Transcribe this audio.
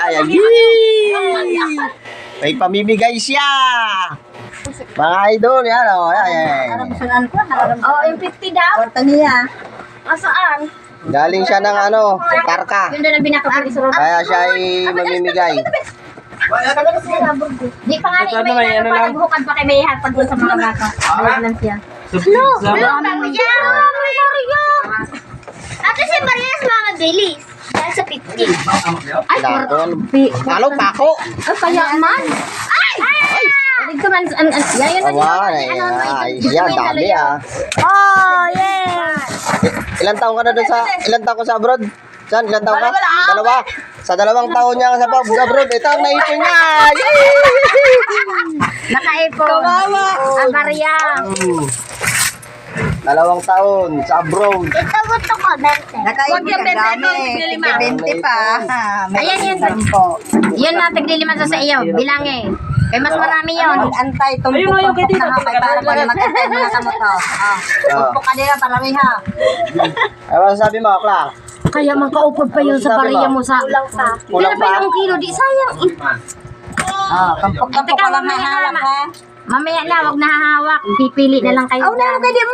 Ayan. Yee! May pamimigay siya. Mga idol, yan o. Ayan. Oh, yung 50 daw. Kwarta niya. Saan? Galing siya ng Tarka. Yun doon ang binakapili sa Kaya siya ay mamimigay. Di pa nga rin, may ano pa, naghukad pa kay Mayhan pag doon sa mga bata. Alam lang siya. Ate si Marias mga bilis. Dahil sa 50. Ay, Talo pa ako. kaya man. Ay! Dito man, yan Awa, ay, siya, dami ah. Oh, yeah! Ilan taon ka na doon ilan taon ka sa abroad? Saan? Ilan taon ka? Dalawa. Sa 2 taon niya sa abroad, ito ang naipon niya. Yay! Nakaipon. Kawawa. Maria. 2 taon sa abroad. Ito gusto ko, Bente. Nakaibig ka dami. 20 pa. Ayan yun. Yun na, tigliliman sa iyo. Bilang eh. Kaya mas marami yun. Mag-antay, tumpok-tumpok na hapay para pag mag-antay mo na sa moto. Tumpok ka nila para may ha. Ano sabi mo, Clark? Kaya makaupod pa yun sa bariya mo sa... Kulang pa. Kulang pa? Yung kilo, di sayang. Tumpok-tumpok ka lang hahawak ha. Mamaya na, wag na hahawak. Pipili na lang kayo. Aw na, kaya di mo